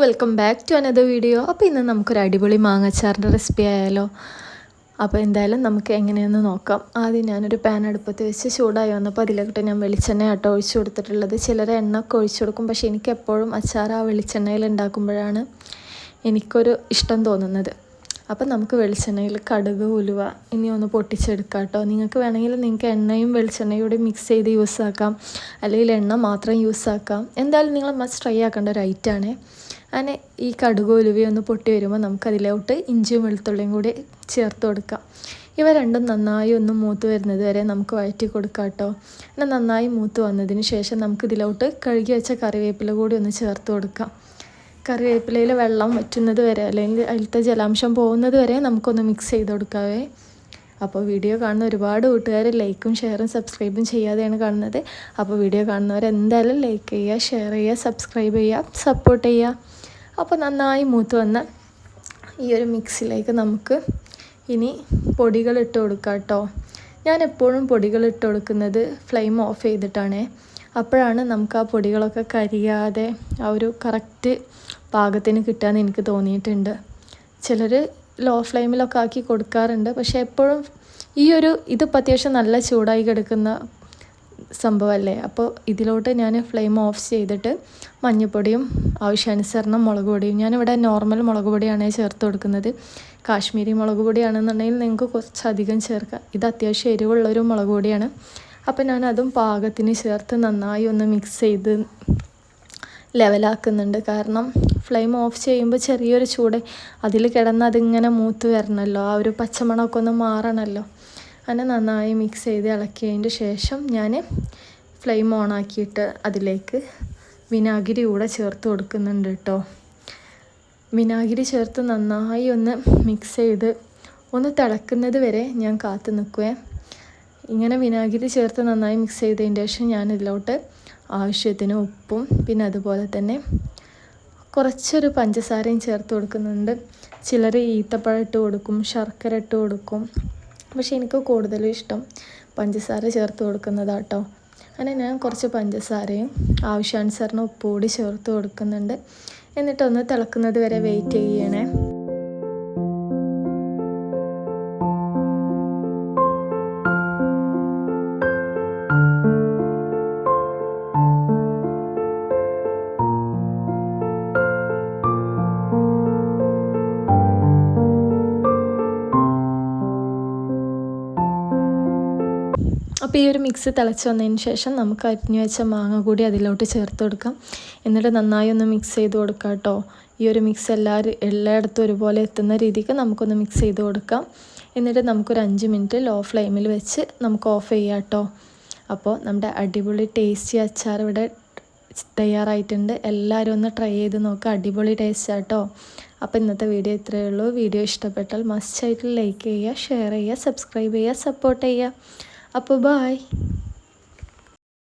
Welcome back to another video. അപ്പോൾ ഇന്ന് നമുക്കൊരു അടിപൊളി മാങ്ങാച്ചാറിൻ്റെ റെസിപ്പി ആയാലോ. അപ്പോൾ എന്തായാലും നമുക്ക് എങ്ങനെയെന്ന് നോക്കാം. ആദ്യം ഞാനൊരു പാൻ അടുപ്പത്ത് വെച്ച് ചൂടായി വന്നപ്പോൾ അതിലേക്കിട്ട് ഞാൻ വെളിച്ചെണ്ണ ആട്ടോ ഒഴിച്ചു കൊടുത്തിട്ടുള്ളത്. ചിലർ എണ്ണ ഒക്കെ ഒഴിച്ചു കൊടുക്കും, പക്ഷേ എനിക്കെപ്പോഴും അച്ചാർ ആ വെളിച്ചെണ്ണയിൽ ഉണ്ടാക്കുമ്പോഴാണ് എനിക്കൊരു ഇഷ്ടം തോന്നുന്നത്. അപ്പം നമുക്ക് വെളിച്ചെണ്ണയിൽ കടുക്, ഉലുവ ഇനി ഒന്ന് പൊട്ടിച്ചെടുക്കാം കേട്ടോ. നിങ്ങൾക്ക് വേണമെങ്കിൽ നിങ്ങൾക്ക് എണ്ണയും വെളിച്ചെണ്ണയും കൂടി മിക്സ് ചെയ്ത് യൂസ് ആക്കാം, അല്ലെങ്കിൽ എണ്ണ മാത്രം യൂസ് ആക്കാം. എന്തായാലും നിങ്ങൾ മസ്റ്റ് ട്രൈ ആക്കേണ്ട ഒരു ഐറ്റമാണ്. അങ്ങനെ ഈ കടുക്, ഉലുവയും ഒന്ന് പൊട്ടി വരുമ്പോൾ നമുക്കതിലോട്ട് ഇഞ്ചിയും വെളുത്തുള്ളിയും കൂടി ചേർത്ത് കൊടുക്കാം. ഇവ രണ്ടും നന്നായി ഒന്ന് മൂത്ത് വരുന്നത് വരെ നമുക്ക് വഴറ്റി കൊടുക്കാം കേട്ടോ. പിന്നെ നന്നായി മൂത്ത് വന്നതിന് ശേഷം നമുക്കിതിലോട്ട് കഴുകി വെച്ച കറിവേപ്പില കൂടി ഒന്ന് ചേർത്ത് കൊടുക്കാം. കറിവേപ്പിലയിൽ വെള്ളം വറ്റുന്നത് വരെ, അല്ലെങ്കിൽ അതിലത്തെ ജലാംശം പോകുന്നത് വരെ നമുക്കൊന്ന് മിക്സ് ചെയ്ത് കൊടുക്കാവേ. അപ്പോൾ വീഡിയോ കാണുന്ന ഒരുപാട് കൂട്ടുകാർ ലൈക്കും ഷെയറും സബ്സ്ക്രൈബും ചെയ്യാതെയാണ് കാണുന്നത്. അപ്പോൾ വീഡിയോ കാണുന്നവർ എന്തായാലും ലൈക്ക് ചെയ്യുക, ഷെയർ ചെയ്യുക, സബ്സ്ക്രൈബ് ചെയ്യുക, സപ്പോർട്ട് ചെയ്യുക. അപ്പോൾ നന്നായി മൂത്ത് വന്ന ഈ ഒരു മിക്സിലേക്ക് നമുക്ക് ഇനി പൊടികളിട്ട് കൊടുക്കാം കേട്ടോ. ഞാൻ എപ്പോഴും പൊടികളിട്ട് കൊടുക്കുന്നത് ഫ്ലെയിം ഓഫ് ചെയ്തിട്ടാണ്. അപ്പോഴാണ് നമുക്ക് ആ പൊടികളൊക്കെ കരിയാതെ ആ ഒരു കറക്റ്റ് പാകത്തിന് കിട്ടുകയെന്ന് എനിക്ക് തോന്നിയിട്ടുണ്ട്. ചിലർ ലോ ഫ്ലെയിമിലൊക്കെ ആക്കി കൊടുക്കാറുണ്ട്, പക്ഷേ എപ്പോഴും ഇതിപ്പോൾ അത്യാവശ്യം നല്ല ചൂടായി കിടക്കുന്ന സംഭവമല്ലേ. അപ്പോൾ ഇതിലോട്ട് ഞാൻ ഫ്ലെയിം ഓഫ് ചെയ്തിട്ട് മഞ്ഞൾപ്പൊടിയും ആവശ്യാനുസരണം മുളക് പൊടിയും, ഞാനിവിടെ നോർമൽ മുളക് പൊടിയാണ് ചേർത്ത് കൊടുക്കുന്നത്. കാശ്മീരി മുളക് പൊടിയാണെന്നുണ്ടെങ്കിൽ നിങ്ങൾക്ക് കുറച്ചധികം ചേർക്കാം. ഇത് അത്യാവശ്യം എരിവുള്ളൊരു മുളക് പൊടിയാണ്. അപ്പോൾ ഞാനതും പാകത്തിന് ചേർത്ത് നന്നായി ഒന്ന് മിക്സ് ചെയ്ത് ലെവലാക്കുന്നുണ്ട്. കാരണം ഫ്ലെയിം ഓഫ് ചെയ്യുമ്പോൾ ചെറിയൊരു ചൂട് അതിൽ കിടന്ന് അതിങ്ങനെ മൂത്ത് വരണമല്ലോ, ആ ഒരു പച്ചമണമൊക്കെ ഒന്ന് മാറണമല്ലോ. അങ്ങനെ നന്നായി മിക്സ് ചെയ്ത് ഇളക്കിയതിൻ്റെ ശേഷം ഞാൻ ഫ്ലെയിം ഓണാക്കിയിട്ട് അതിലേക്ക് വിനാഗിരി കൂടെ ചേർത്ത് കൊടുക്കുന്നുണ്ട് കേട്ടോ. വിനാഗിരി ചേർത്ത് നന്നായി ഒന്ന് മിക്സ് ചെയ്ത് ഒന്ന് തിളക്കുന്നത് വരെ ഞാൻ കാത്തു നിൽക്കുവേ. ഇങ്ങനെ വിനാഗിരി ചേർത്ത് നന്നായി മിക്സ് ചെയ്തതിൻ്റെ ശേഷം ഞാൻ ഇതിലോട്ട് ആവശ്യത്തിന് ഉപ്പും പിന്നെ അതുപോലെ തന്നെ കുറച്ചൊരു പഞ്ചസാരയും ചേർത്ത് കൊടുക്കുന്നുണ്ട്. ചിലർ ഈത്തപ്പഴം ഇട്ട് കൊടുക്കും, ശർക്കര ഇട്ട് കൊടുക്കും, പക്ഷേ എനിക്ക് കൂടുതലും ഇഷ്ടം പഞ്ചസാര ചേർത്ത് കൊടുക്കുന്നതാട്ടോ. അങ്ങനെ ഞാൻ കുറച്ച് പഞ്ചസാരയും ആവശ്യാനുസരണം ഉപ്പ് കൂടി ചേർത്ത് കൊടുക്കുന്നുണ്ട്. എന്നിട്ടൊന്ന് തിളക്കുന്നത് വരെ വെയിറ്റ് ചെയ്യണേ. അപ്പോൾ ഈ ഒരു മിക്സ് തിളച്ച് വന്നതിന് ശേഷം നമുക്ക് അരിഞ്ഞു വെച്ച മാങ്ങ കൂടി അതിലോട്ട് ചേർത്ത് കൊടുക്കാം. എന്നിട്ട് നന്നായി ഒന്ന് മിക്സ് ചെയ്ത് കൊടുക്കാം കേട്ടോ. ഈ ഒരു മിക്സ് എല്ലായിടത്തും ഒരുപോലെ എത്തുന്ന രീതിക്ക് നമുക്കൊന്ന് മിക്സ് ചെയ്ത് കൊടുക്കാം. എന്നിട്ട് നമുക്കൊരു 5 മിനിറ്റ് ലോ ഫ്ലെയിമിൽ വെച്ച് നമുക്ക് ഓഫ് ചെയ്യാം കേട്ടോ. അപ്പോൾ നമ്മുടെ അടിപൊളി ടേസ്റ്റി അച്ചാർ ഇവിടെ തയ്യാറായിട്ടുണ്ട്. എല്ലാവരും ഒന്ന് ട്രൈ ചെയ്ത് നോക്കുക, അടിപൊളി ടേസ്റ്റ് ആട്ടോ. അപ്പോൾ ഇന്നത്തെ വീഡിയോ ഇത്രയേ ഉള്ളൂ. വീഡിയോ ഇഷ്ടപ്പെട്ടാൽ മസ്റ്റായിട്ട് ലൈക്ക് ചെയ്യുക, ഷെയർ ചെയ്യുക, സബ്സ്ക്രൈബ് ചെയ്യുക, സപ്പോർട്ട് ചെയ്യുക. അപ്പോൾ ബൈ.